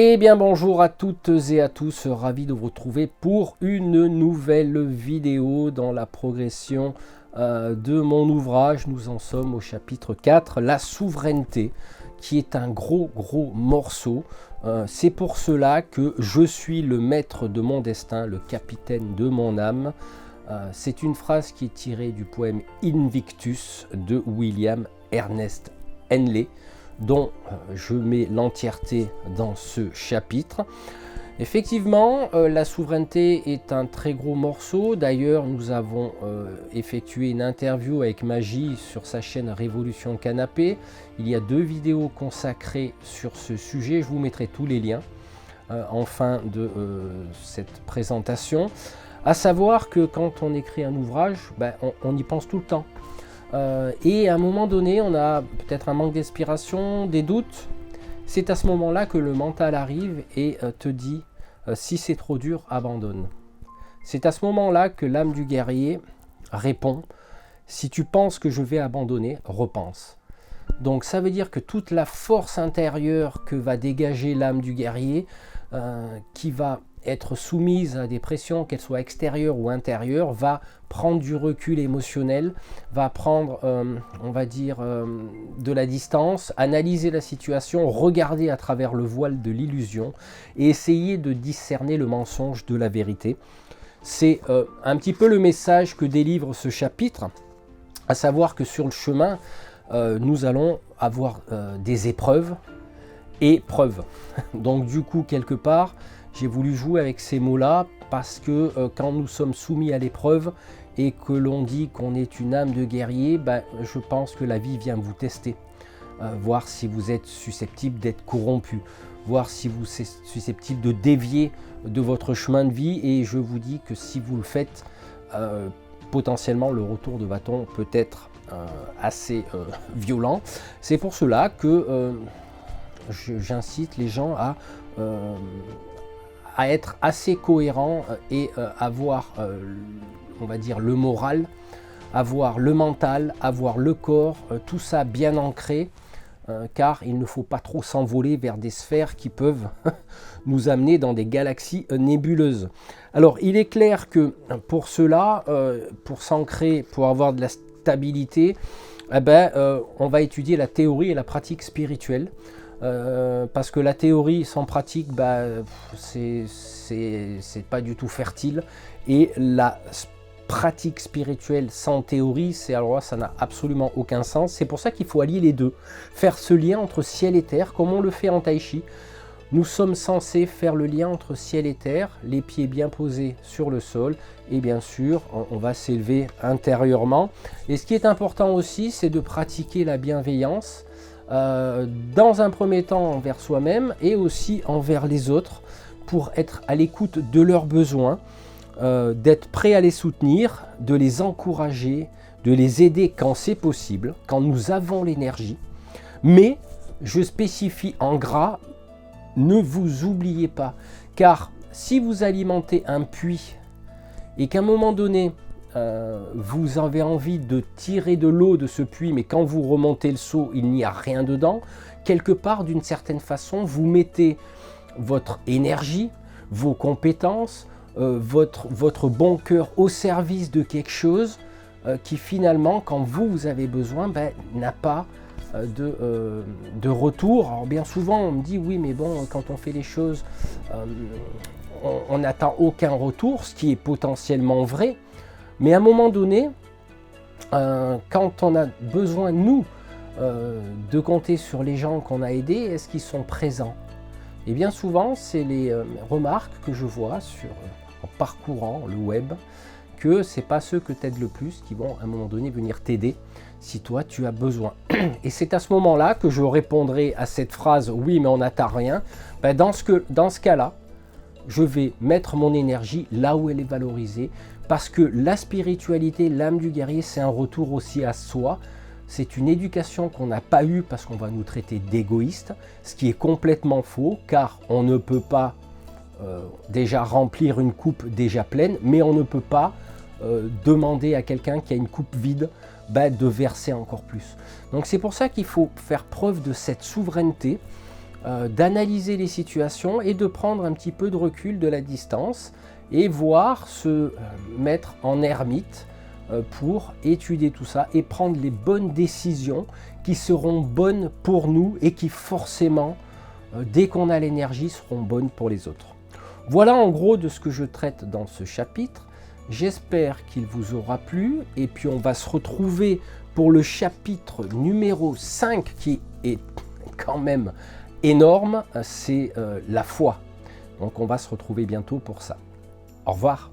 Eh bien bonjour à toutes et à tous, ravi de vous retrouver pour une nouvelle vidéo dans la progression de mon ouvrage. Nous en sommes au chapitre 4, la souveraineté, qui est un gros morceau. C'est pour cela que je suis le maître de mon destin, le capitaine de mon âme. C'est une phrase qui est tirée du poème Invictus de William Ernest Henley, dont je mets l'entièreté dans ce chapitre. Effectivement, la souveraineté est un très gros morceau. D'ailleurs, nous avons effectué une interview avec Magie sur sa chaîne Révolution Canapé. Il y a 2 vidéos consacrées sur ce sujet. Je vous mettrai tous les liens en fin de cette présentation. À savoir que quand on écrit un ouvrage, on y pense tout le temps. Et à un moment donné, on a peut-être un manque d'inspiration, des doutes. C'est à ce moment-là que le mental arrive et te dit si c'est trop dur, abandonne. C'est à ce moment-là que l'âme du guerrier répond si tu penses que je vais abandonner, repense. Donc ça veut dire que toute la force intérieure que va dégager l'âme du guerrier, qui va être soumise à des pressions, qu'elles soient extérieures ou intérieures, va prendre du recul émotionnel, va prendre, on va dire, de la distance, analyser la situation, regarder à travers le voile de l'illusion et essayer de discerner le mensonge de la vérité. C'est un petit peu le message que délivre ce chapitre, à savoir que sur le chemin, nous allons avoir des épreuves et preuves. Donc du coup, quelque part, j'ai voulu jouer avec ces mots-là parce que quand nous sommes soumis à l'épreuve et que l'on dit qu'on est une âme de guerrier, je pense que la vie vient vous tester, voir si vous êtes susceptible d'être corrompu, voir si vous êtes susceptible de dévier de votre chemin de vie. Et je vous dis que si vous le faites, potentiellement le retour de bâton peut être assez violent. C'est pour cela que j'incite les gens à être assez cohérent et avoir, on va dire, le moral, avoir le mental, avoir le corps, tout ça bien ancré, car il ne faut pas trop s'envoler vers des sphères qui peuvent nous amener dans des galaxies nébuleuses. Alors il est clair que pour cela, pour s'ancrer, pour avoir de la stabilité, on va étudier la théorie et la pratique spirituelle. Parce que la théorie sans pratique, c'est pas du tout fertile, et la pratique spirituelle sans théorie, alors ça n'a absolument aucun sens. C'est pour ça qu'il faut allier les deux, faire ce lien entre ciel et terre, comme on le fait en tai chi. Nous sommes censés faire le lien entre ciel et terre, les pieds bien posés sur le sol, et bien sûr, on va s'élever intérieurement. Et ce qui est important aussi, c'est de pratiquer la bienveillance, dans un premier temps envers soi-même et aussi envers les autres, pour être à l'écoute de leurs besoins, d'être prêt à les soutenir, de les encourager, de les aider quand c'est possible, quand nous avons l'énergie. Mais je spécifie en gras, ne vous oubliez pas, car si vous alimentez un puits et qu'à un moment donné, vous avez envie de tirer de l'eau de ce puits, mais quand vous remontez le seau, il n'y a rien dedans, quelque part, d'une certaine façon, vous mettez votre énergie, vos compétences, votre bon cœur au service de quelque chose qui finalement, quand vous avez besoin, n'a pas de retour. Alors bien souvent, on me dit, oui, mais bon, quand on fait les choses, on n'attend aucun retour, ce qui est potentiellement vrai. Mais à un moment donné, quand on a besoin, nous, de compter sur les gens qu'on a aidés, est-ce qu'ils sont présents? Et bien souvent, c'est les remarques que je vois en parcourant le web, que ce n'est pas ceux que t'aides le plus qui vont à un moment donné venir t'aider si toi tu as besoin. Et c'est à ce moment-là que je répondrai à cette phrase « oui, mais on n'attend rien ». Dans ce cas-là, je vais mettre mon énergie là où elle est valorisée, parce que la spiritualité, l'âme du guerrier, c'est un retour aussi à soi. C'est une éducation qu'on n'a pas eue parce qu'on va nous traiter d'égoïstes, ce qui est complètement faux, car on ne peut pas déjà remplir une coupe déjà pleine, mais on ne peut pas demander à quelqu'un qui a une coupe vide de verser encore plus. Donc c'est pour ça qu'il faut faire preuve de cette souveraineté, d'analyser les situations et de prendre un petit peu de recul, de la distance, et voir se mettre en ermite pour étudier tout ça et prendre les bonnes décisions qui seront bonnes pour nous et qui forcément, dès qu'on a l'énergie, seront bonnes pour les autres. Voilà en gros de ce que je traite dans ce chapitre. J'espère qu'il vous aura plu et puis on va se retrouver pour le chapitre numéro 5 qui est quand même énorme, c'est la foi. Donc on va se retrouver bientôt pour ça. Au revoir.